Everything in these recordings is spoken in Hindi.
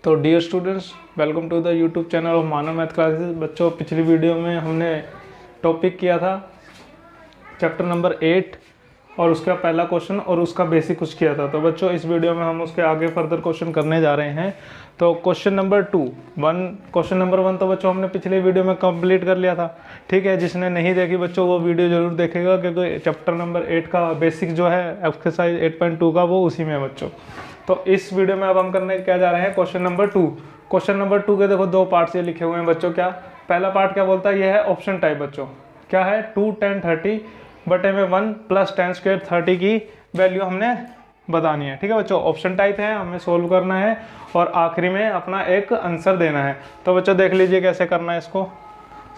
तो dear students, welcome to the YouTube channel of Manav math classes. बच्चों, पिछली वीडियो में हमने टॉपिक किया था चैप्टर नंबर 8 और उसका पहला क्वेश्चन और उसका बेसिक कुछ किया था। तो बच्चों, इस वीडियो में हम उसके आगे फर्दर क्वेश्चन करने जा रहे हैं। तो क्वेश्चन नंबर 1 तो बच्चों हमने पिछले वीडियो में कंप्लीट कर लिया था। ठीक है, जिसने नहीं देखी बच्चों वो वीडियो जरूर देखेगा, क्योंकि चैप्टर नंबर 8 का बेसिक जो है एक्सरसाइज 8.2 का वो उसी में है बच्चों। तो इस वीडियो में अब हम करने क्या जा रहे हैं, क्वेश्चन नंबर 2। क्वेश्चन नंबर 2 के देखो 2 पार्ट्स ये लिखे हुए हैं बच्चों। क्या पहला पार्ट क्या बोलता है, ये है ऑप्शन टाइप बच्चों। क्या है, 2 10 30 बटे में 1 प्लस 10 स्क्वायर 30 की वैल्यू हमने बतानी है। ठीक है बच्चों, ऑप्शन टाइप है, हमें सोल्व करना है और आखिरी में अपना एक आंसर देना है। तो बच्चों देख लीजिए कैसे करना है इसको।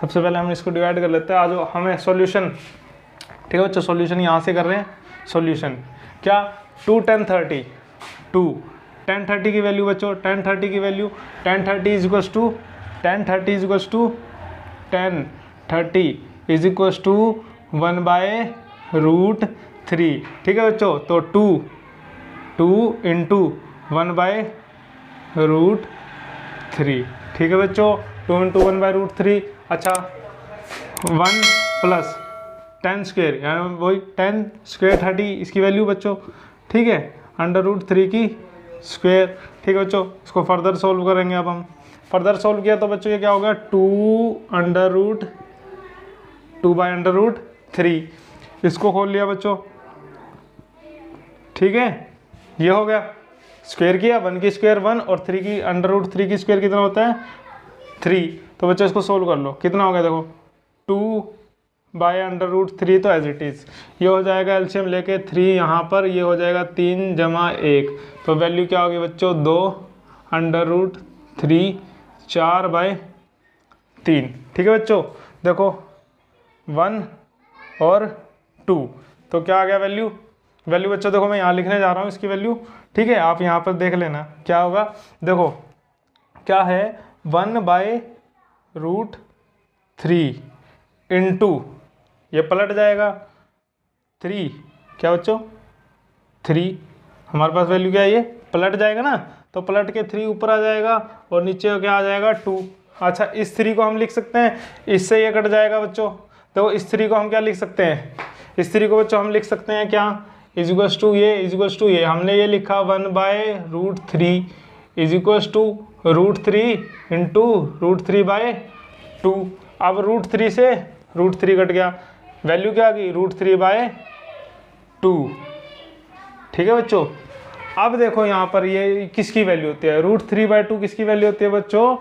सबसे पहले हम इसको डिवाइड कर लेते हैं। आज हमें सॉल्यूशन, ठीक है बच्चों, सॉल्यूशन यहाँ से कर रहे हैं। सॉल्यूशन क्या, 2 10 30 2 10 30 की वैल्यू बच्चों, 10 30 की value 10 30 is equals to 10 30 is equals to 10 30 is equals to 1/√3। ठीक है बच्चों, तो 2 इंटू 1/√3। ठीक है बच्चों, 2 इंटू 1/√3। अच्छा, 1 प्लस 10 स्क्वेयर यानी वही 10 स्क्वेयर 30 इसकी वैल्यू बच्चों। ठीक है, √3 की स्क्वेयर। ठीक है बच्चों, इसको फर्दर सोल्व करेंगे। अब हम फर्दर सोल्व किया तो बच्चों ये क्या होगा, 2/√3। इसको खोल लिया बच्चों। ठीक है, ये हो गया, स्क्वेयर किया, 1 की स्क्वेयर 1 और 3 की √3 की स्क्वेयर कितना होता है 3। तो बच्चों इसको सोल्व कर लो, कितना हो गया देखो, 2/√3 तो एज इट इज़ ये हो जाएगा, एलसीएम लेके 3 यहाँ पर, ये हो जाएगा 3 जमा 1, तो वैल्यू क्या होगी बच्चों 2/√3 4/3। ठीक है बच्चों, देखो 1 और 2, तो क्या आ गया वैल्यू बच्चों। देखो मैं यहाँ लिखने जा रहा हूँ इसकी वैल्यू। ठीक है, आप यहाँ पर देख लेना क्या होगा। देखो क्या है, 1/√3 इंटू, ये पलट जाएगा 3। क्या बच्चों, 3 हमारे पास वैल्यू क्या है, ये पलट जाएगा ना, तो पलट के 3 ऊपर आ जाएगा और नीचे क्या आ जाएगा 2। अच्छा, इस 3 को हम लिख सकते हैं, इससे ये कट जाएगा बच्चों। तो इस 3 को हम क्या लिख सकते हैं, इस 3 को बच्चों हम लिख सकते हैं क्या, इजिक्वल्स टू ये हमने ये लिखा 1/√3 इजिक्वल्स टू √3 इंटू √3/2। अब √3 से √3 कट गया, वैल्यू क्या आ गई √3/2। ठीक है बच्चों, अब देखो यहाँ पर ये किसकी वैल्यू होती है, √3/2 किसकी वैल्यू होती है बच्चों,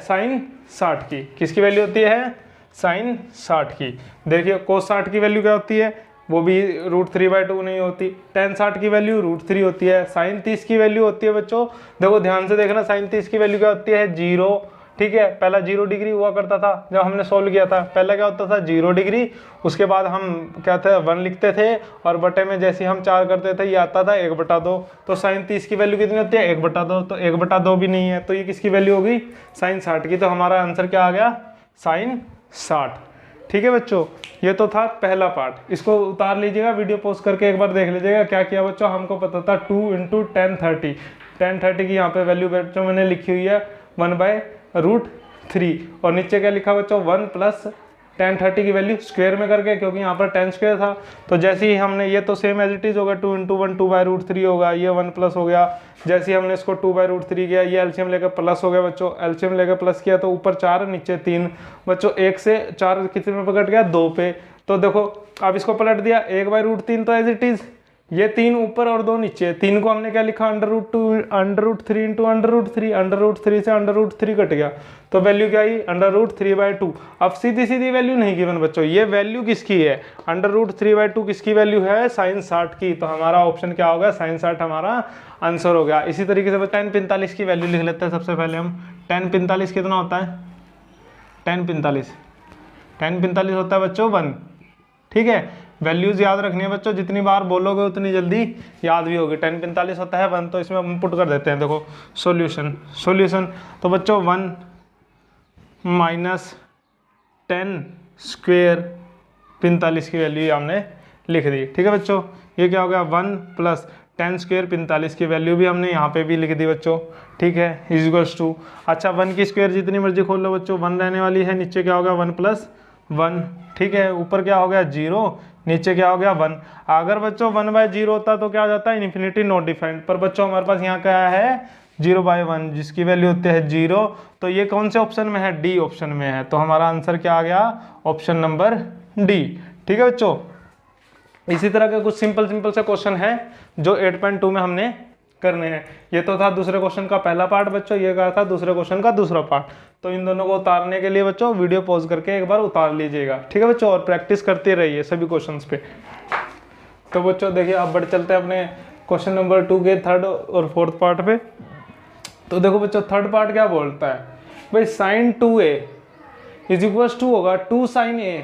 sin 60 की। किसकी वैल्यू होती है, sin 60 की। देखिए cos 60 की वैल्यू क्या होती है, वो भी √3/2 नहीं होती। tan 60 की वैल्यू √3 होती है। sin 30 की वैल्यू होती है बच्चों, देखो ध्यान से देखना, sin 30 की वैल्यू क्या होती है 0। ठीक है, पहला 0 डिग्री हुआ करता था जब हमने सोल्व किया था, पहला क्या होता था 0 डिग्री, उसके बाद हम क्या थे 1 लिखते थे और बटे में जैसे हम 4 करते थे ये आता था 1/2। तो sin 30 की वैल्यू कितनी होती है 1/2, तो 1/2 भी नहीं है, तो ये किसकी वैल्यू होगी sin 60 की। तो हमारा आंसर क्या आ गया sin 60। ठीक है बच्चों, ये तो था पहला पार्ट। इसको उतार लीजिएगा, वीडियो पॉज करके एक बार देख लीजिएगा क्या किया बच्चों। हमको पता था 2 इंटू 10 30 की यहाँ पे वैल्यू बच्चों मैंने लिखी हुई है 1/√3 और नीचे क्या लिखा बच्चों 1 प्लस 10 30 की वैल्यू स्क्वायर में करके, क्योंकि यहाँ पर 10 स्क्वायर था। तो जैसे ही हमने ये तो सेम एज इट इज होगा, 2 इंटू 1 2/√3 होगा, ये 1 प्लस हो गया। जैसे ही हमने इसको 2/√3 किया, ये एलसीएम लेकर प्लस हो गया बच्चों, एलसीएम लेकर प्लस किया तो ऊपर 4 नीचे 3 बच्चों, 1 से 4 कितने में पकड़ गया 2 पे। तो देखो अब इसको पलट दिया 1/√3 तो एज इट इज, ये 3 ऊपर और 2 नीचे, 3 को हमने क्या लिखा √3 इंटू √3 से √3 कट गया, तो वैल्यू क्या आई √3/2। अब सीधी वैल्यू नहीं गिवन बच्चों, ये वैल्यू किसकी है √3/2 किसकी वैल्यू है sin 60 की। तो हमारा ऑप्शन क्या होगा sin 60 हमारा आंसर हो गया। इसी तरीके से tan 45 की वैल्यू लिख लेते हैं। सबसे पहले हम tan 45 कितना होता है, tan 45 होता है बच्चों 1। ठीक है, वैल्यूज याद रखनी है बच्चों, जितनी बार बोलोगे उतनी जल्दी याद भी होगी। tan 45 होता है 1, तो इसमें हम पुट कर देते हैं। देखो सॉल्यूशन तो बच्चों 1 - 10 स्क्वेयर 45 की वैल्यू हमने लिख दी। ठीक है बच्चों, ये क्या हो गया 1 प्लस 10 स्क्वायर 45 की वैल्यू भी हमने यहाँ पे भी लिख दी बच्चों। ठीक है, इज इक्वल्स टू, अच्छा 1 की स्क्वायर जितनी मर्जी खोल लो बच्चों, 1 रहने वाली है, नीचे क्या हो गया 1 प्लस 1। ठीक है, ऊपर क्या हो गया 0, नीचे क्या हो गया 1। अगर बच्चों 1/0 होता तो क्या हो जाता है इन्फिनिटी नॉट डिफाइंड, पर बच्चों हमारे पास यहाँ क्या है 0/1 जिसकी वैल्यू होती है 0। तो ये कौन से ऑप्शन में है, डी ऑप्शन में है, तो हमारा आंसर क्या आ गया ऑप्शन नंबर डी। ठीक है बच्चों, इसी तरह के कुछ सिंपल से क्वेश्चन है जो 8.2 में हमने करने हैं। ये तो था दूसरे क्वेश्चन का पहला पार्ट बच्चों, ये कहा था दूसरे क्वेश्चन का दूसरा पार्ट। तो इन दोनों को उतारने के लिए बच्चों वीडियो पॉज करके एक बार उतार लीजिएगा। ठीक है बच्चों, और प्रैक्टिस करते रहिए सभी क्वेश्चंस पे। तो बच्चों देखिए अब बढ़ चलते हैं अपने क्वेश्चन नंबर 2 के थर्ड और फोर्थ पार्ट पे। तो देखो बच्चों थर्ड पार्ट क्या बोलता है भाई, sign 2a is equals to होगा 2 साइन a,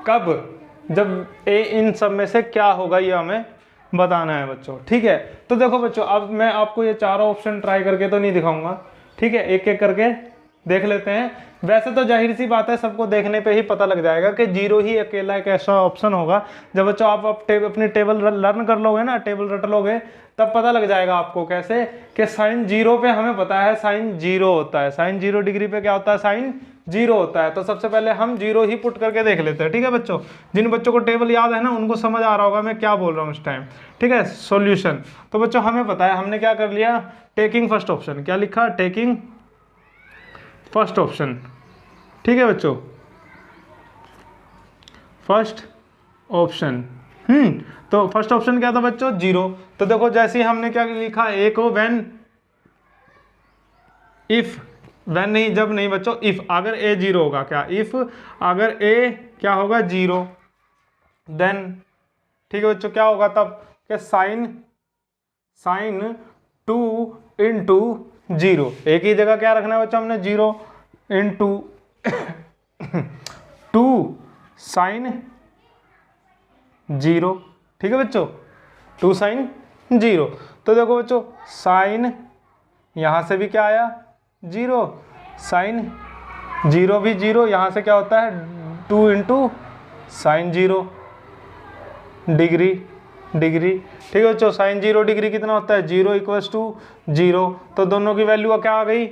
कब, जब a इन सब में से क्या होगा ये हमें बताना है बच्चों। ठीक है, तो देखो बच्चों अब मैं आपको ये चारों ऑप्शन ट्राई करके तो नहीं दिखाऊंगा, ठीक है, एक एक करके देख लेते हैं। वैसे तो जाहिर सी बात है सबको देखने पे ही पता लग जाएगा कि 0 ही अकेला एक ऐसा ऑप्शन होगा। जब बच्चों आप अपनी टेबल लर्न कर लोगे ना, टेबल रट लोगे, तब पता लग जाएगा आपको कैसे कि साइन 0 पे हमें पता है साइन 0 होता है, साइन 0 डिग्री पे क्या होता है साइन 0 होता है। तो सबसे पहले हम 0 ही पुट करके देख लेते हैं। ठीक है बच्चों, जिन बच्चों को टेबल याद है ना उनको समझ आ रहा होगा मैं क्या बोल रहा हूँ इस टाइम। ठीक है, सॉल्यूशन तो बच्चों हमें पता है, हमने क्या कर लिया, टेकिंग फर्स्ट ऑप्शन, क्या लिखा, टेकिंग फर्स्ट ऑप्शन। ठीक है बच्चों, फर्स्ट ऑप्शन, तो फर्स्ट ऑप्शन क्या था बच्चों 0। तो देखो जैसे ही हमने क्या लिखा, ए को व्हेन, इफ, व्हेन नहीं, जब नहीं बच्चों, इफ, अगर ए 0 होगा, क्या इफ, अगर ए क्या होगा 0, देन ठीक है बच्चों क्या होगा तब कि साइन 2 इंटू 0, एक ही जगह क्या रखना है बच्चों हमने 0 इंटू 2 साइन 0। ठीक है बच्चों, 2 साइन 0। तो देखो बच्चों साइन यहां से भी क्या आया 0, साइन 0 भी 0, यहां से क्या होता है 2 इंटू साइन 0 डिग्री। ठीक है बच्चों, साइन 0 डिग्री कितना होता है 0 इक्वल्स टू 0। तो दोनों की वैल्यू क्या आ गई,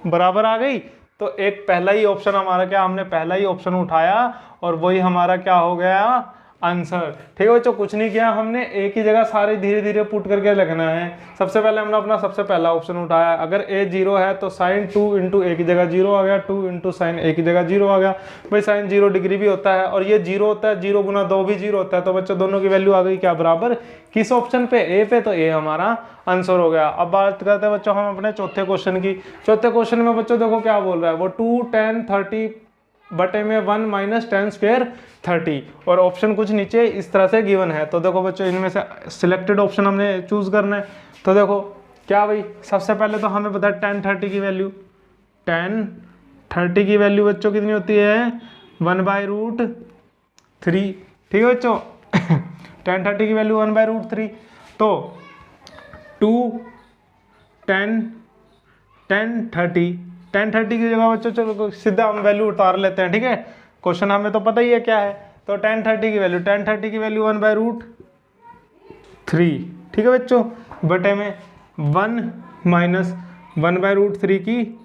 बराबर आ गई। तो एक पहला ही ऑप्शन हमारा क्या, हमने पहला ही ऑप्शन उठाया और वही हमारा क्या हो गया आंसर। ठीक है बच्चों, कुछ नहीं किया हमने, एक ही जगह सारे धीरे धीरे पुट करके लगना है। सबसे पहले हमने अपना सबसे पहला ऑप्शन उठाया, अगर a 0 है तो साइन 2 इंटू ए की जगह 0 आ गया, 2 इंटू साइन ए की जगह 0 आ गया। भाई साइन 0 डिग्री भी होता है और ये 0 होता है, 0 गुना 2 भी 0 होता है। तो बच्चों दोनों की वैल्यू आ गई क्या बराबर, किस ऑप्शन पे, ए पे, तो ए हमारा आंसर हो गया। अब बात करते हैं बच्चों हम अपने चौथे क्वेश्चन की। चौथे क्वेश्चन में बच्चों देखो क्या बोल रहा है, वो 2 10 30 बटे में 1 माइनस 10 स्क्वायर 30, और ऑप्शन कुछ नीचे इस तरह से गिवन है। तो देखो बच्चों इनमें से सिलेक्टेड ऑप्शन हमने चूज करना है। तो देखो क्या भाई, सबसे पहले तो हमें पता है 10 30 की वैल्यू, 10 30 की वैल्यू बच्चों कितनी होती है 1/√3। ठीक है बच्चों 10 30 की वैल्यू 1/√3। तो 2 10 10 30 10 30 की जगह बच्चों चलो सीधा हम वैल्यू उतार लेते हैं। ठीक है, क्वेश्चन हमें तो पता ही है क्या है। तो 10 30 की वैल्यू 1/√3। ठीक है बच्चों, बटे में 1 माइनस 1/√3 की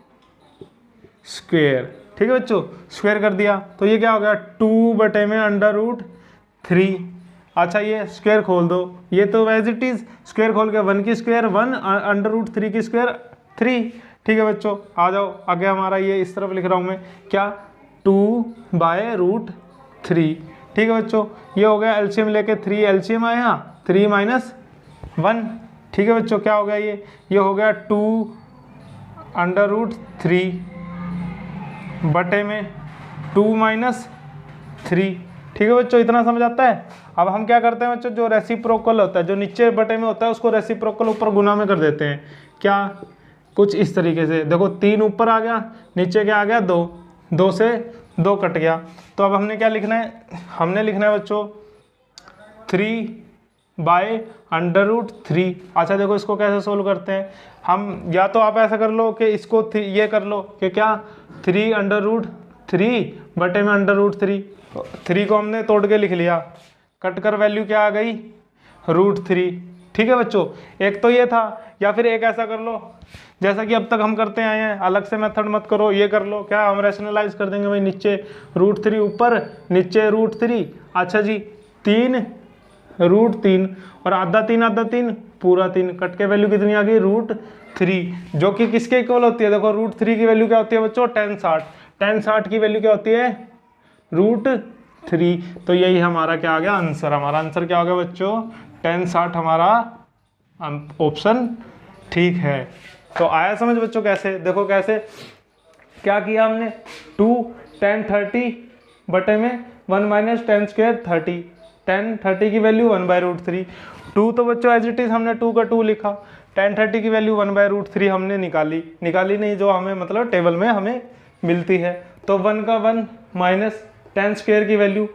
स्क्वायर। ठीक है बच्चों, स्क्वायर कर दिया तो ये क्या हो गया 2 बटे में √3। अच्छा ये स्क्वायर खोल दो, ये तो एज इट इज स्क्वायर खोल के 1 की स्क्वायर 1, √3 की स्क्वायर 3। ठीक है बच्चों, आ जाओ आगे, हमारा ये इस तरफ लिख रहा हूँ मैं क्या 2/√3। ठीक है बच्चों, ये हो गया एलसीएम लेके 3 एलसीएम आया 3 माइनस 1। ठीक है बच्चों, क्या हो गया ये हो गया 2√3 बटे में 2 माइनस 3। ठीक है बच्चों, इतना समझ आता है। अब हम क्या करते हैं बच्चों, जो रेसिप्रोकल होता है, जो नीचे बटे में होता है उसको रेसिप्रोकल ऊपर गुना में कर देते हैं। क्या, कुछ इस तरीके से देखो 3 ऊपर आ गया, नीचे क्या आ गया 2, 2 से 2 कट गया। तो अब हमने क्या लिखना है, हमने लिखना है बच्चों 3/√3। अच्छा देखो इसको कैसे सोल्व करते हैं हम, या तो आप ऐसा कर लो कि इसको ये कर लो कि क्या 3/√3 बटे में √3। 3 को हमने तोड़ के लिख लिया, कट कर वैल्यू क्या आ गई, √3। ठीक है बच्चों, एक तो ये था, या फिर एक ऐसा कर लो जैसा कि अब तक हम करते आए हैं, अलग से मेथड मत करो, ये कर लो, क्या हम रैशनलाइज कर देंगे भाई, नीचे √3 ऊपर, नीचे √3, अच्छा जी 3 √3 और आधा 3 पूरा 3, कट के वैल्यू कितनी आ गई, √3, जो कि किसके इक्वल होती है, देखो √3 की वैल्यू क्या होती है बच्चों, tan 60 की वैल्यू क्या होती है, √3। तो यही हमारा क्या आ गया आंसर, हमारा आंसर क्या हो गया बच्चों, tan 60 हमारा ऑप्शन ठीक है। तो आया समझ बच्चों, कैसे देखो, कैसे क्या किया हमने, 2 tan 30 बटे में 1 - tan स्क्वायर 30, tan 30 की वैल्यू 1/√3, 2 तो बच्चों एज इट इज हमने 2 का 2 लिखा, tan 30 की वैल्यू 1/√3 हमने निकाली नहीं, जो हमें मतलब टेबल में हमें मिलती है, तो 1 का 1 माइनस tan स्क्वायर की वैल्यू,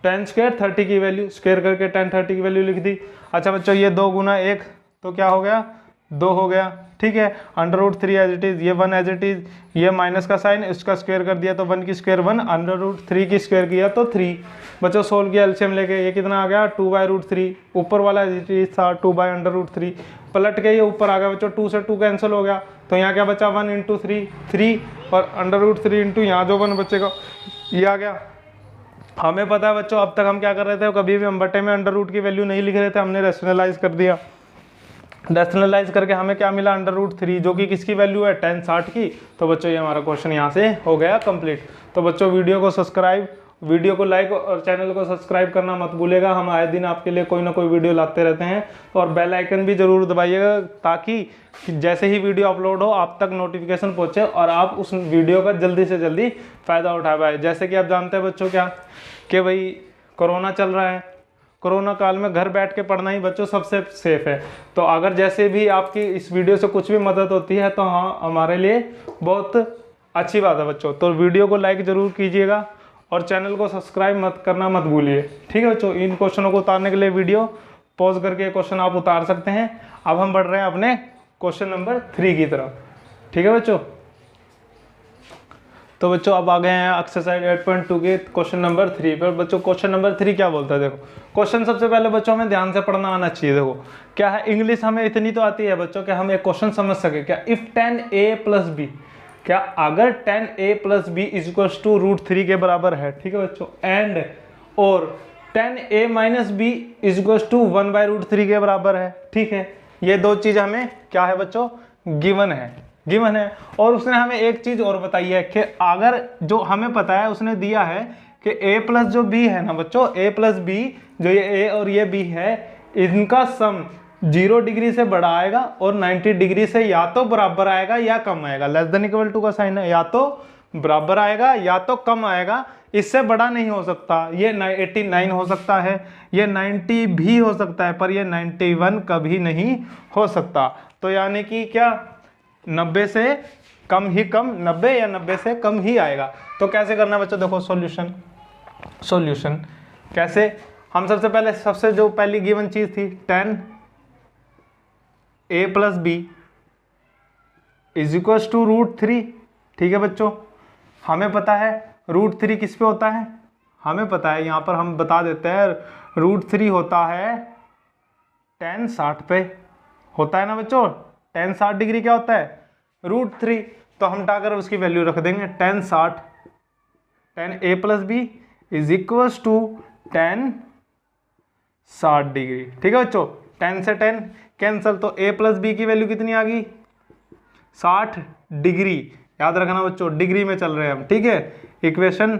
tan स्क्वायर 30 की वैल्यू, स्क्वायर करके tan 30 की वैल्यू लिख दी। अच्छा बच्चों, ये 2 गुना 1 तो क्या हो गया, 2 हो गया, ठीक है, √3 एज इट इज, ये 1 एज इट इज, ये माइनस का साइन, इसका स्क्वायर कर दिया तो 1 की स्क्वायर 1, √3 की स्क्वायर किया तो 3। बच्चों सोल्व किया एलसीएम लेके, ये कितना आ गया 2/√3, ऊपर वाला एज इट इज था 2/√3, पलट के ये ऊपर आ गया बच्चों, 2 से 2 कैंसिल हो गया, तो यहाँ क्या बचा 1 × 3 3 और √3 इंटू यहाँ जो 1 बचेगा ये आ गया। हमें पता है बच्चों, अब तक हम क्या कर रहे थे, कभी भी हम बटे में अंडर रूट की वैल्यू नहीं लिख रहे थे, हमने रैशनलाइज कर दिया, रैशनलाइज करके हमें क्या मिला √3, जो कि किसकी वैल्यू है, tan 60 की। तो बच्चों ये हमारा क्वेश्चन यहाँ से हो गया कंप्लीट। तो बच्चों वीडियो को लाइक और चैनल को सब्सक्राइब करना मत भूलेगा, हम आए दिन आपके लिए कोई ना कोई वीडियो लाते रहते हैं, और बेल आइकन भी जरूर दबाइएगा, ताकि जैसे ही वीडियो अपलोड हो आप तक नोटिफिकेशन पहुंचे और आप उस वीडियो का जल्दी से जल्दी फ़ायदा उठा पाए। जैसे कि आप जानते हैं बच्चों क्या कि भाई कोरोना चल रहा है, कोरोना काल में घर बैठ के पढ़ना ही बच्चों सबसे सेफ है। तो अगर जैसे भी आपकी इस वीडियो से कुछ भी मदद होती है तो हाँ हमारे लिए बहुत अच्छी बात है बच्चों। तो वीडियो को लाइक ज़रूर कीजिएगा और चैनल को सब्सक्राइब करना मत भूलिए, ठीक है बच्चों। इन क्वेश्चनों को उतारने के लिए वीडियो पॉज करके क्वेश्चन आप उतार सकते हैं। अब हम बढ़ रहे हैं अपने क्वेश्चन नंबर 3 की तरफ, ठीक है बच्चों। तो बच्चों अब आ गए हैं एक्सरसाइज 8.2 के क्वेश्चन नंबर 3 पर। बच्चों क्वेश्चन नंबर 3 क्या बोलता है, देखो क्वेश्चन सबसे पहले बच्चों हमें ध्यान से पढ़ना आना चाहिए। देखो क्या है, इंग्लिश हमें इतनी तो आती है बच्चों कि हम एक क्वेश्चन समझ सके। क्या इफ tan a + b, क्या अगर tan a + b = √3 के बराबर है, ठीक है बच्चों, एंड और tan a - b = 1/√3 के बराबर है, ठीक है। ये दो चीज हमें क्या है बच्चों, गिवन है। और उसने हमें एक चीज और बताई है कि अगर जो हमें पता है उसने दिया है कि a + जो b है ना बच्चों, a + b, जो ये a और ये b है, इनका सम 0 डिग्री से बड़ा आएगा और 90 डिग्री से या तो बराबर आएगा या कम आएगा। ≤ का साइन है, या तो बराबर आएगा या तो कम आएगा, इससे बड़ा नहीं हो सकता। ये 89 हो सकता है, ये 90 भी हो सकता है, पर ये 91 कभी नहीं हो सकता। तो यानी कि क्या 90 से कम ही कम, 90 या 90 से कम ही आएगा। तो कैसे करना बच्चों, देखो सॉल्यूशन कैसे, हम सबसे जो पहली गिवन चीज थी tan a + b = √3, ठीक है बच्चों। हमें पता है √3 किस पे होता है, हमें पता है, यहाँ पर हम बता देते हैं, √3 होता है tan 60 पे होता है ना बच्चों। tan 60 डिग्री क्या होता है, √3, तो हम हटाकर उसकी वैल्यू रख देंगे tan 60, tan a + b = tan 60 degree, ठीक है बच्चों। tan से tan कैंसल, तो a + b की वैल्यू कितनी आ गई, 60 डिग्री। याद रखना बच्चों, डिग्री में चल रहे हैं हम, ठीक है। इक्वेशन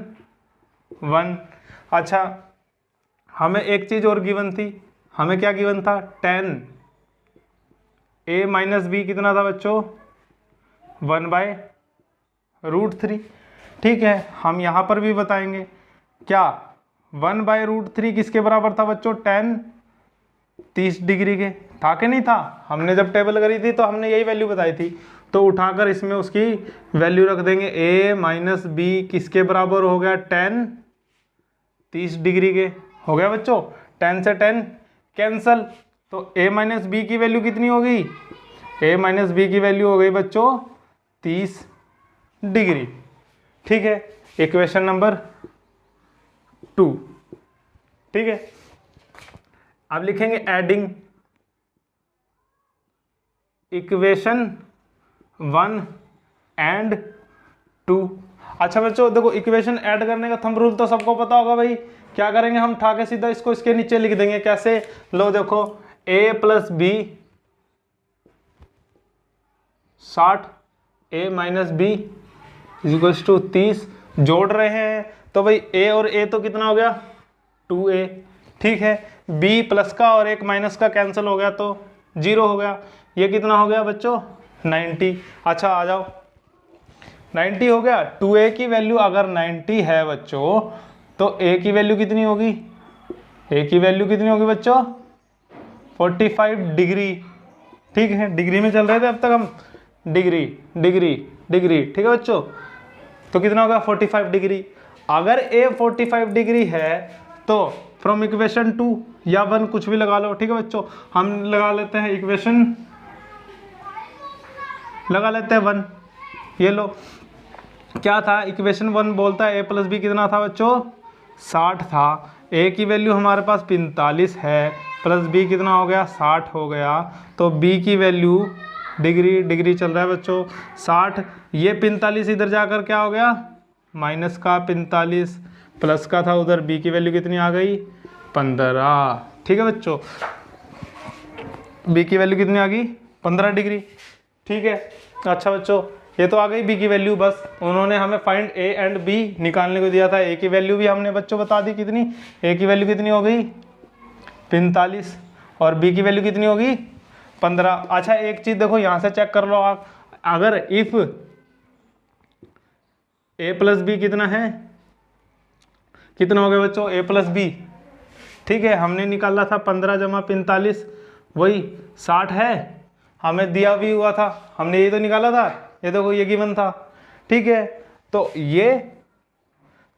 1। अच्छा हमें एक चीज और गिवन थी, हमें क्या गिवन था, tan a - b कितना था बच्चों, 1/√3, ठीक है। हम यहाँ पर भी बताएंगे क्या 1/√3 किसके बराबर था बच्चों, tan 30 डिग्री के, था कि नहीं था। हमने जब टेबल करी थी तो हमने यही वैल्यू बताई थी, तो उठाकर इसमें उसकी वैल्यू रख देंगे। a - b किसके बराबर हो गया, tan 30 डिग्री के, हो गया बच्चों। tan से tan कैंसल, तो a - b की वैल्यू कितनी हो गई, a - b की वैल्यू हो गई बच्चों 30 डिग्री, ठीक है। Equation number 2। ठीक है, अब लिखेंगे एडिंग इक्वेशन 1 एंड 2। अच्छा बच्चों देखो, इक्वेशन ऐड करने का थंब रूल तो सबको पता होगा भाई। क्या करेंगे हम, उठा के सीधा इसको इसके नीचे लिख देंगे। कैसे, लो देखो, a plus B 60, a minus B equals to 30। जोड़ रहे हैं तो भाई a और a तो कितना हो गया 2a। ठीक है, b प्लस का और एक माइनस का कैंसिल हो गया तो 0 हो गया। ये कितना हो गया बच्चों 90। अच्छा आ जाओ, 90 हो गया। 2a की वैल्यू अगर 90 है बच्चों तो a की वैल्यू कितनी होगी, a की वैल्यू कितनी होगी बच्चों 45 डिग्री। ठीक है, डिग्री में चल रहे थे अब तक हम, डिग्री डिग्री डिग्री। ठीक है बच्चों, तो कितना होगा 45 डिग्री। अगर a 45 डिग्री है तो फ्रॉम इक्वेशन 2 या 1 कुछ भी लगा लो। ठीक है बच्चों, हम लगा लेते हैं इक्वेशन, लगा लेते हैं 1। ये लो, क्या था इक्वेशन 1 बोलता है a प्लस बी कितना था बच्चों 60 था। a की वैल्यू हमारे पास 45 है, प्लस b कितना हो गया 60 हो गया। तो b की वैल्यू डिग्री डिग्री चल रहा है बच्चों 60। ये 45 इधर जाकर क्या हो गया माइनस का 45, प्लस का था उधर, b की वैल्यू कितनी आ गई 15। ठीक है बच्चों, b की वैल्यू कितनी आ गई 15 डिग्री। ठीक है, अच्छा बच्चों ये तो आ गई b की वैल्यू। बस उन्होंने हमें फाइंड a एंड b निकालने को दिया था। a की वैल्यू भी हमने बच्चों बता दी कितनी, a की वैल्यू कितनी हो गई 45 और b की वैल्यू कितनी होगी 15। अच्छा एक चीज देखो यहां से चेक कर लो आप, अगर इफ a प्लस बी कितना है, कितना हो गया बच्चों a प्लस बी। ठीक है, हमने निकाला था 15 जमा 45 वही 60 है, हमें दिया भी हुआ था, हमने यही तो निकाला था। ये देखो ये गिवन था। ठीक है, तो ये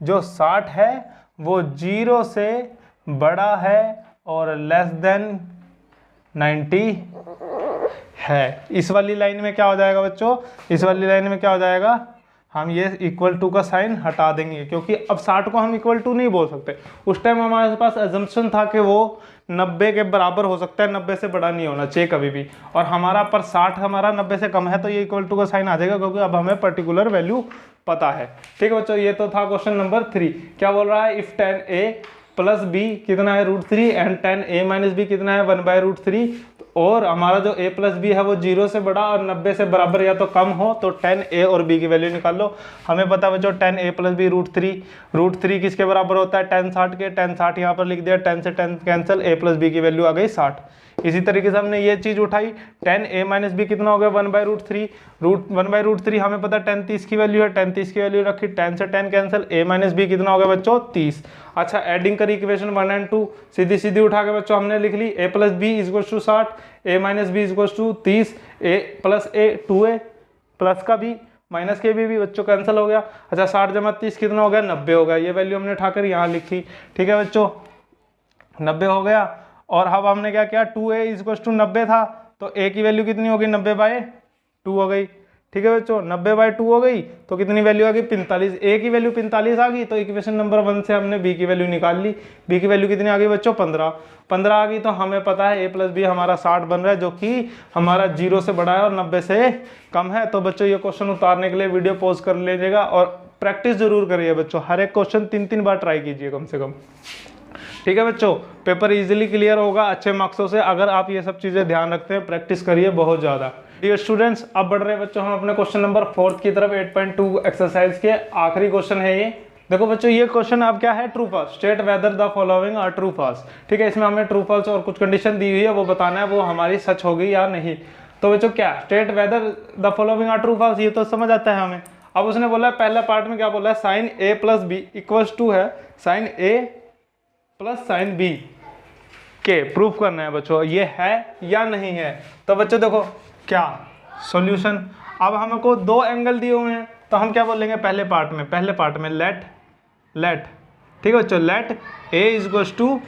जो 60 है वो 0 से बड़ा है और लेस देन 90 है। इस वाली लाइन में क्या हो जाएगा बच्चों, इस वाली लाइन में क्या हो जाएगा, हम ये इक्वल टू का साइन हटा देंगे, क्योंकि अब 60 को हम इक्वल टू नहीं बोल सकते। उस टाइम हमारे पास अजम्पशन था कि वो 90 के बराबर हो सकता है, 90 से बड़ा नहीं होना चाहिए कभी भी, और हमारा पर 60 हमारा 90 से कम है तो ये इक्वल टू का साइन आ जाएगा, क्योंकि अब हमें पर्टिकुलर वैल्यू पता है। ठीक है बच्चों, ये तो था क्वेश्चन नंबर 3। क्या बोल रहा है, इफ 10a प्लस बी कितना है √3 एंड 10a माइनस बी कितना है 1/√3, और हमारा जो a प्लस बी है वो 0 से बड़ा और 90 से बराबर या तो कम हो, तो 10a और b की वैल्यू निकाल लो। हमें पता बच्चों 10a प्लस बी √3 किसके बराबर होता है 10 60 के, 10 60 यहाँ पर लिख दिया, 10 से 10 कैंसिल, a प्लस बी की वैल्यू आ गई 60। इसी तरीके से हमने ये चीज उठाई, 10a माइनस बी कितना हो गया 1/√3, 1/√3 हमें पता 10 30 की वैल्यू है, 10 30 की वैल्यू रखी, 10 से 10 कैंसिल, a माइनस बी कितना हो गया बच्चों 30। अच्छा एडिंग करी इक्वेशन 1 एंड 2, सीधी सीधी उठा के बच्चों हमने लिख ली a plus B equals to 60, a minus B equals to 30, a plus a 2a plus का b माइनस के भी बच्चों कैंसिल हो गया। अच्छा 60 जमा 30 कितना हो गया 90 हो गया, ये वैल्यू हमने उठाकर यहाँ लिखी। ठीक है बच्चों 90 हो गया, और अब हमने क्या किया 2a इक्वल्स टू 90 था तो a की वैल्यू कितनी होगी 90/2 हो गई। ठीक है बच्चों 90/2 हो गई तो कितनी वैल्यू आ गई 45, a की वैल्यू 45 आ गई, तो इक्वेशन नंबर 1 से हमने b की वैल्यू निकाल ली। b की वैल्यू कितनी आ गई बच्चों 15 आ गई, तो हमें पता है a प्लस बी हमारा 60 बन रहा है, जो कि हमारा 0 से बड़ा है और 90 से कम है। तो बच्चों ये क्वेश्चन उतारने के लिए वीडियो पॉज कर लीजिएगा और प्रैक्टिस जरूर करिए बच्चों, हर एक क्वेश्चन 3-3 बार ट्राई कीजिए कम से कम। ठीक है बच्चों, पेपर इजीली क्लियर होगा अच्छे मार्क्सों से अगर आप ये सब चीजें ध्यान रखते हैं, प्रैक्टिस करिए बहुत ज्यादा। डियर स्टूडेंट्स, अब बढ़ रहे हैं बच्चों हम अपने क्वेश्चन नंबर 4 की तरफ। 8.2 एक्सरसाइज के आखिरी क्वेश्चन है ये। देखो बच्चों ये क्वेश्चन अब क्या है, true false, state whether the following are true false. ठीक है, इसमें हमें ट्रू फॉल्स और कुछ कंडीशन दी हुई है, वो बताना है वो हमारी सच होगी या नहीं। तो बच्चों क्या state whether the following are true false, ये तो समझ आता है हमें। अब उसने बोला है पहला पार्ट में क्या बोला है, sine a plus B equals to है sine a plus sine B के प्रूफ करना है बच्चों, ये है या नहीं है। तो बच्चों देखो क्या सॉल्यूशन, अब हमको दो एंगल दिए हुए हैं तो हम क्या बोलेंगे पहले पार्ट में लेट ठीक है बच्चों, लेट a इक्वल्स टू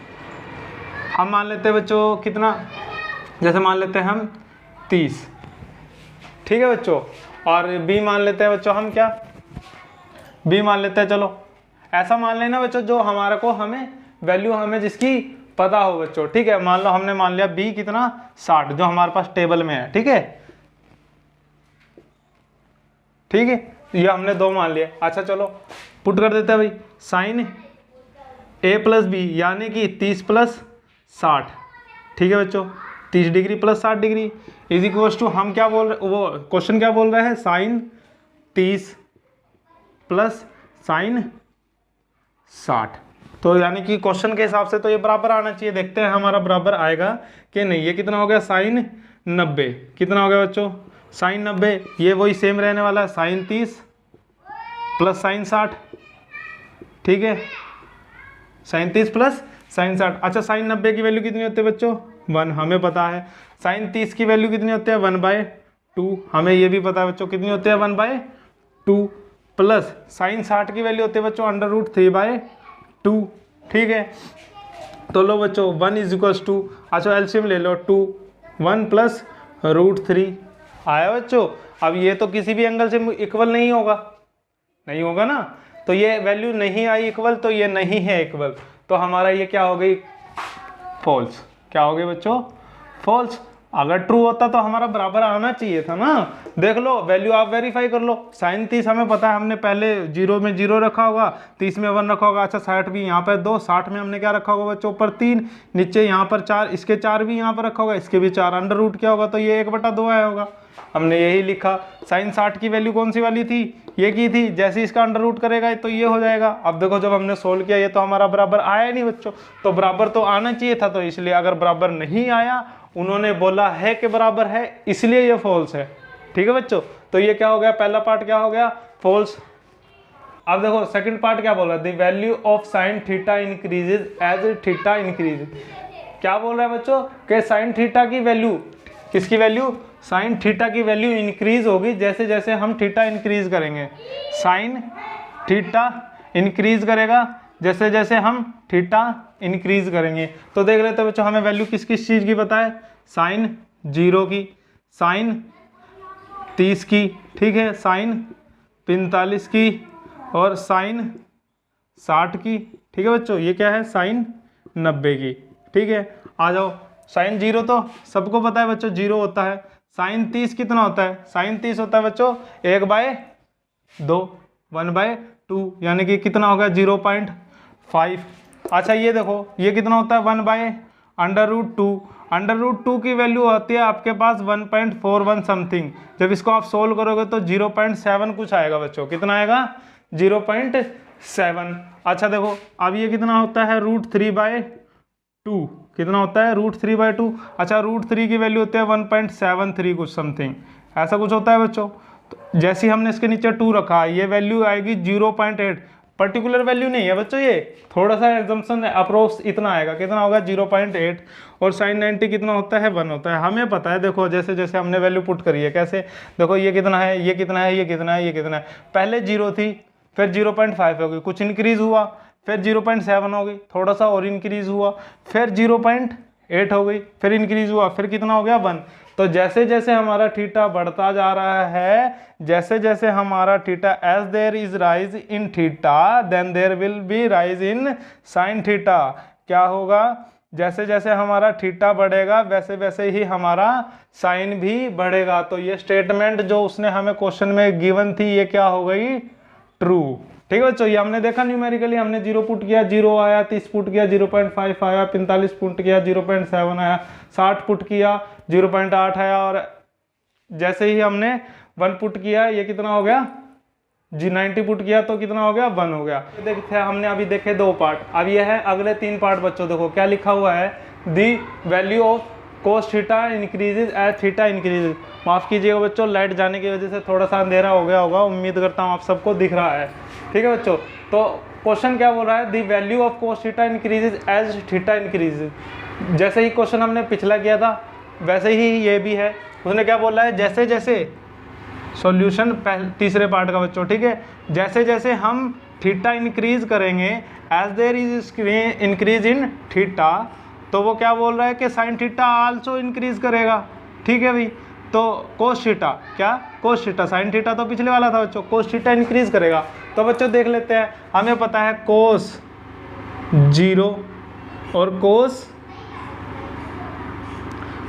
हम मान लेते हैं बच्चों कितना, जैसे मान लेते हैं हम 30। ठीक है बच्चों, और b मान लेते हैं बच्चों हम क्या, b मान लेते हैं चलो ऐसा मान लेना बच्चों जो हमारे को हमें वैल्यू हमें जिसकी पता हो बच्चों, ठीक है। मान लो हमने मान लिया b कितना 60 जो हमारे पास टेबल में है, ठीक है, ठीक है, ये हमने 2 मान लिया। अच्छा चलो पुट कर देते हैं भाई, साइन a प्लस बी यानी कि 30 प्लस 60, ठीक है बच्चों, 30 degree plus 60 degree is equal to, हम क्या बोल रहे, वो क्वेश्चन क्या बोल रहे हैं, साइन 30 प्लस साइन 60। तो यानी कि क्वेश्चन के हिसाब से तो ये बराबर आना चाहिए। देखते हैं हमारा बराबर आएगा कि नहीं। ये कितना हो गया, साइन 90, कितना हो गया बच्चों, साइन 90, ये वही सेम रहने वाला है, साइन 30 प्लस साइन 60, ठीक है, साइन 30 प्लस साइन 60। अच्छा साइन 90 की वैल्यू कितनी होती है बच्चों, 1, हमें पता है। साइन 30 की वैल्यू कितनी होती है, 1/2, हमें ये भी पता है बच्चों कितनी होती है, 1/2, प्लस साइन 60 की वैल्यू होती है बच्चों √3/2, ठीक है। तो लो बच्चों 1 इज इक्वल्स टू, अच्छा एलसीएम ले लो, 2, 1 प्लस √3 आया बच्चों। अब ये तो किसी भी एंगल से इक्वल नहीं होगा, नहीं होगा ना, तो ये वैल्यू नहीं आई इक्वल, तो ये नहीं है इक्वल, तो हमारा ये क्या हो गई, फॉल्स। क्या हो गई बच्चों, फॉल्स। अगर ट्रू होता तो हमारा बराबर आना चाहिए था ना। देख लो वैल्यू आप वेरीफाई कर लो, साइन 30 हमें पता है, हमने पहले 0 में 0 रखा होगा, 30 में 1 रखा होगा। अच्छा 60 भी यहाँ पर 2, 60 में हमने क्या रखा होगा बच्चों, ऊपर 3, नीचे यहाँ पर 4, इसके 4 भी यहाँ पर रखा होगा, इसके भी 4, अंडर रूट क्या होगा, तो ये 1/2 आया होगा, हमने यही लिखा। साइन 60 की वैल्यू कौन सी वाली थी, ये की थी, जैसे इसका अंडर रूट करेगा तो ये हो जाएगा। अब देखो जब हमने सोल्व किया ये तो हमारा बराबर आया नहीं बच्चों, तो बराबर तो आना चाहिए था, तो इसलिए अगर बराबर नहीं आया, उन्होंने बोला है कि बराबर है, इसलिए ये फॉल्स है, ठीक है बच्चों। तो ये क्या हो गया, पहला पार्ट क्या हो गया, फॉल्स। अब देखो सेकंड पार्ट क्या बोल रहा है, the value of sine theta increases as theta increase. क्या बोल रहा है बच्चों कि साइन थीटा की वैल्यू, किसकी वैल्यू, साइन थीटा की वैल्यू इंक्रीज होगी जैसे जैसे हम थीटा इंक्रीज करेंगे। साइन थीटा इंक्रीज करेगा जैसे जैसे हम थीटा इंक्रीज करेंगे। तो देख लेते हैं बच्चों हमें वैल्यू किस किस चीज़ की पता है, साइन 0 की, साइन 30 की, ठीक है, साइन 45 की और साइन 60 की, ठीक है बच्चों। ये क्या है, साइन 90 की, ठीक है। आ जाओ, साइन 0 तो सबको पता है बच्चों 0 होता है। साइन 30 कितना होता है, साइन 30 होता है बच्चों 1/2, 1/2, यानी कि कितना हो गया 0.5। अच्छा ये देखो ये कितना होता है 1/√2, √2 की वैल्यू होती है आपके पास 1.41 समथिंग। जब इसको आप सोल्व करोगे तो 0.7 कुछ आएगा बच्चों, कितना आएगा 0.7। अच्छा देखो अब ये कितना होता है √3/2, कितना होता है √3/2। अच्छा √3 की वैल्यू होती है 1.73 कुछ समथिंग, ऐसा कुछ होता है बच्चों। तो जैसे ही हमने इसके नीचे 2 रखा, ये वैल्यू आएगी 0.8, पर्टिकुलर वैल्यू नहीं है बच्चों, ये थोड़ा सा एग्जाम्पशन है, अप्रोक्स इतना आएगा, कितना होगा 0.8। और साइन 90 कितना होता है 1 होता है, हमें पता है। देखो जैसे जैसे हमने वैल्यू पुट करी है, कैसे देखो ये कितना है, ये कितना है, ये कितना है, ये कितना है, पहले 0 थी, फिर 0.5 हो गई, कुछ इंक्रीज हुआ, फिर 0.7 हो गई, थोड़ा सा और इंक्रीज हुआ, फिर 0.8 हो गई, फिर इंक्रीज हुआ, फिर कितना हो गया 1। तो जैसे जैसे हमारा थीटा बढ़ता जा रहा है, जैसे जैसे हमारा theta, as there is rise in theta then there will be rise in sine theta. क्या होगा, जैसे जैसे हमारा थीटा बढ़ेगा वैसे वैसे ही हमारा साइन भी बढ़ेगा। तो ये स्टेटमेंट जो उसने हमें क्वेश्चन में गिवन थी, ये क्या हो गई, ट्रू, ठीक है बच्चों। ये हमने देखा न्यूमेरिकली, हमने 0 पुट किया 0 आया, 30 पुट किया 0.5 आया, 45 पुट किया 0.7 आया, 60 पुट किया 0.8 आया, और जैसे ही हमने 1 पुट किया ये कितना हो गया 90 पुट किया तो कितना हो गया 1 हो गया। देखते हैं हमने अभी देखे 2 पार्ट, अब ये है अगले 3 पार्ट बच्चों। देखो क्या लिखा हुआ है, the value of cos theta increases as theta increases. माफ़ कीजिएगा बच्चों, लाइट जाने की वजह से थोड़ा सा अंधेरा हो गया होगा, उम्मीद करता हूँ आप सबको दिख रहा है, ठीक है बच्चों। तो क्वेश्चन क्या बोल रहा है, the value of cos theta increases as theta increases. जैसे ही क्वेश्चन हमने पिछला किया था वैसे ही ये भी है। उसने क्या बोला है, जैसे जैसे सॉल्यूशन तीसरे पार्ट का बच्चों, ठीक है, जैसे जैसे हम थीटा इंक्रीज करेंगे, as there is increase in theta, तो वो क्या बोल रहा है कि साइन थीटा आल्सो इंक्रीज करेगा, ठीक है भाई। तो कोस थीटा, क्या कोस थीटा, साइन थीटा तो पिछले वाला था बच्चों, कोस थीटा इंक्रीज करेगा। तो बच्चों देख लेते हैं, हमें पता है कोस 0 और कोस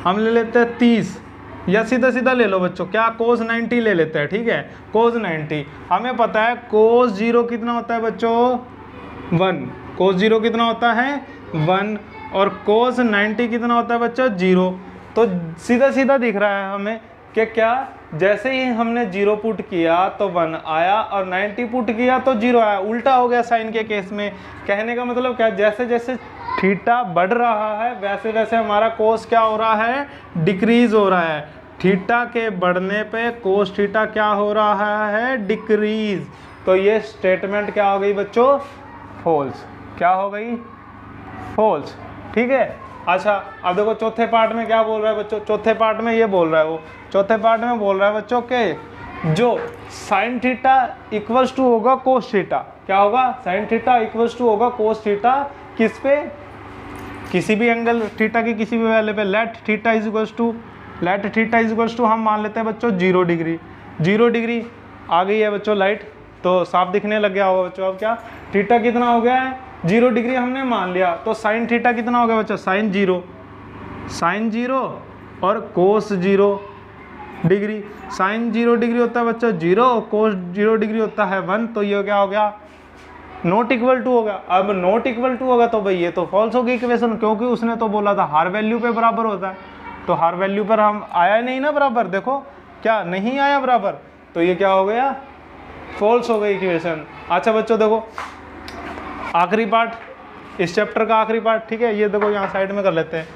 हम ले लेते हैं 30, या सीधा सीधा ले लो बच्चों, क्या कोस 90 ले लेते हैं, ठीक है। कोस 90 हमें पता है कोस 0 कितना होता है बच्चों 1, कोस 0 कितना होता है 1, और कोस 90 कितना होता है बच्चों 0। तो सीधा सीधा दिख रहा है हमें कि क्या जैसे ही हमने 0 पुट किया तो 1 आया, और 90 पुट किया तो 0 आया, उल्टा हो गया साइन के केस में। कहने का मतलब क्या, जैसे जैसे थीटा बढ़ रहा है वैसे वैसे हमारा कोस क्या हो रहा है, डिक्रीज हो रहा है। थीटा के बढ़ने पे कोस थीटा क्या हो रहा है, डिक्रीज। तो ये स्टेटमेंट क्या हो गई बच्चों, फॉल्स। क्या हो गई, फॉल्स, ठीक है। अच्छा अब देखो चौथे पार्ट में क्या बोल रहा है बच्चों, चौथे पार्ट में ये बोल रहा है, वो चौथे पार्ट में बोल रहा है बच्चों के जो साइन थीटा इक्वल्स टू होगा कोस थीटा, क्या होगा, साइन थीटा इक्वल्स टू होगा कोस थीटा, किस पे, किसी भी एंगल थीटा की किसी भी वैल्यू पे। Let theta is equals to हम मान लेते हैं बच्चों 0 डिग्री। 0 डिग्री आ गई है बच्चों लाइट, तो साफ दिखने लग गया होगा बच्चों। अब क्या, थीटा कितना हो गया है 0 डिग्री हमने मान लिया, तो साइन थीटा कितना हो गया बच्चों, साइन 0 और कोस 0 डिग्री। साइन 0 डिग्री होता है बच्चों 0 और कोस 0 डिग्री होता है 1, तो ये क्या हो गया, नॉट इक्वल टू होगा। अब नॉट इक्वल टू होगा तो भाई ये तो फॉल्स होगी इक्वेशन, क्योंकि उसने तो बोला था हर वैल्यू पे बराबर होता है, तो हर वैल्यू पर हम आया नहीं ना बराबर, देखो क्या नहीं आया बराबर, तो ये क्या हो गया, फॉल्स हो गई इक्वेशन। अच्छा बच्चों देखो आखिरी पार्ट, इस चैप्टर का आखिरी पार्ट, ठीक है, ये देखो यहाँ साइड में कर लेते हैं।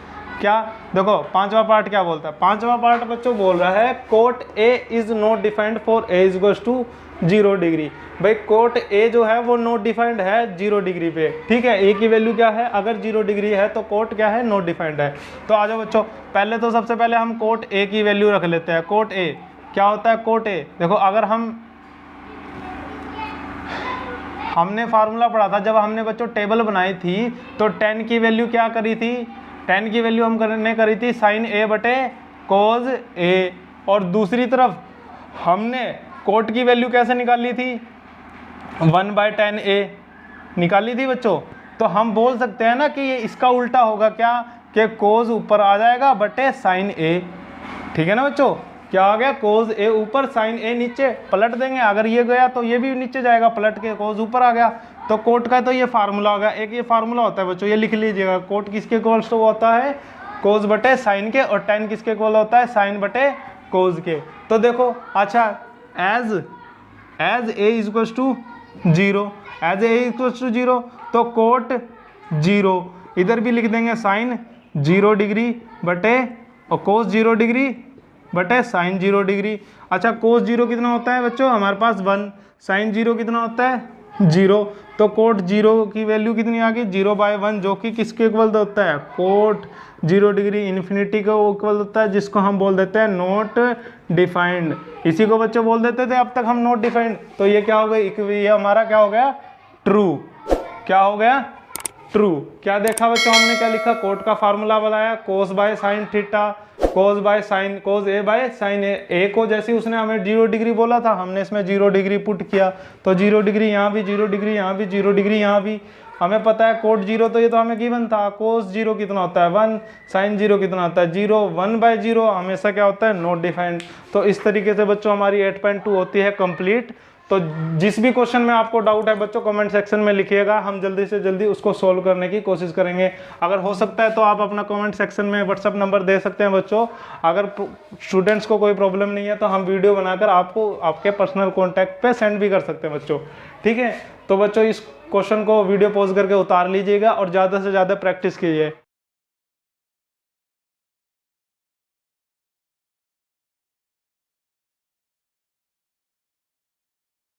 क्या देखो पांचवा पार्ट क्या बोलता है, पांचवा पार्ट बच्चों बोल रहा है cot A is not defined for A is equals to 0 degree. भाई कोट ए जो है वो नॉट डिफाइंड है 0 डिग्री पे, ठीक है। ए की वैल्यू क्या है, अगर 0 डिग्री है तो कोट क्या है, नॉट डिफाइंड है। तो आ जाओ बच्चों, पहले तो सबसे पहले हम कोट ए की वैल्यू रख लेते हैं। कोट ए क्या होता है, कोट ए देखो, अगर हमने फार्मूला पढ़ा था जब हमने बच्चों टेबल बनाई थी, तो 10 की वैल्यू क्या करी थी, 10 की वैल्यू हमने करी थी साइन ए बटे कोज ए, और दूसरी तरफ हमने कोट की वैल्यू कैसे निकाली थी, 1/10 ए निकाली थी बच्चों। तो हम बोल सकते हैं ना कि ये इसका उल्टा होगा, क्या कि कोज ऊपर आ जाएगा बटे साइन ए, ठीक है ना बच्चों। क्या आ गया, कोज ए ऊपर साइन ए नीचे, पलट देंगे, अगर ये गया तो ये भी नीचे जाएगा, पलट के कोज ऊपर आ गया। तो कोट का तो ये फार्मूला होगा, एक ये फार्मूला होता है बच्चों, ये लिख लीजिएगा। कोट किसके इक्वल्स टू होता है, कोज बटे साइन के, और tan किसके इक्वल होता है, साइन बटे कोज के। तो देखो अच्छा as A is equals to 0, as A equals to 0 तो कोट 0, इधर भी लिख देंगे साइन 0 डिग्री बटे और कोस 0 डिग्री बटे साइन 0 डिग्री। अच्छा कोस 0 कितना होता है बच्चों, हमारे पास 1, साइन 0 कितना होता है 0, तो कोट 0 की वैल्यू कितनी आ गई, 0/1, जो कि किसके इक्वल होता है, कोट 0 डिग्री इन्फिनिटी का इक्वल होता है, जिसको हम बोल देते हैं नॉट डिफाइंड। इसी को बच्चों बोल देते थे अब तक हम, नॉट डिफाइंड। तो ये क्या हो गया, ये हमारा क्या हो गया, ट्रू। क्या हो गया, ट्रू। क्या देखा बच्चों हमने, क्या लिखा, कोट का फार्मूला बनाया, cos by sine theta, cos by sine, cos A by sine A को जैसे उसने हमें 0 डिग्री बोला था, हमने इसमें 0 डिग्री पुट किया, तो 0 डिग्री यहाँ भी, 0 डिग्री यहाँ भी, 0 डिग्री यहाँ भी। हमें पता है कोट 0, तो ये तो हमें गिवन था, कोस 0 कितना होता है 1, साइन 0 कितना होता है 0, 1/0 हमेशा क्या होता है, नॉट डिफाइंड। तो इस तरीके से बच्चों हमारी 8.2 होती है कंप्लीट। तो जिस भी क्वेश्चन में आपको डाउट है बच्चों कमेंट सेक्शन में लिखिएगा, हम जल्दी से जल्दी उसको सोल्व करने की कोशिश करेंगे। अगर हो सकता है तो आप अपना कमेंट सेक्शन में व्हाट्सअप नंबर दे सकते हैं बच्चों। अगर स्टूडेंट्स को कोई प्रॉब्लम नहीं है तो हम वीडियो बनाकर आपको आपके पर्सनल कॉन्टैक्ट पे सेंड भी कर सकते हैं बच्चों, ठीक है। तो बच्चों इस क्वेश्चन को वीडियो पॉज करके उतार लीजिएगा और ज़्यादा से ज़्यादा प्रैक्टिस कीजिए।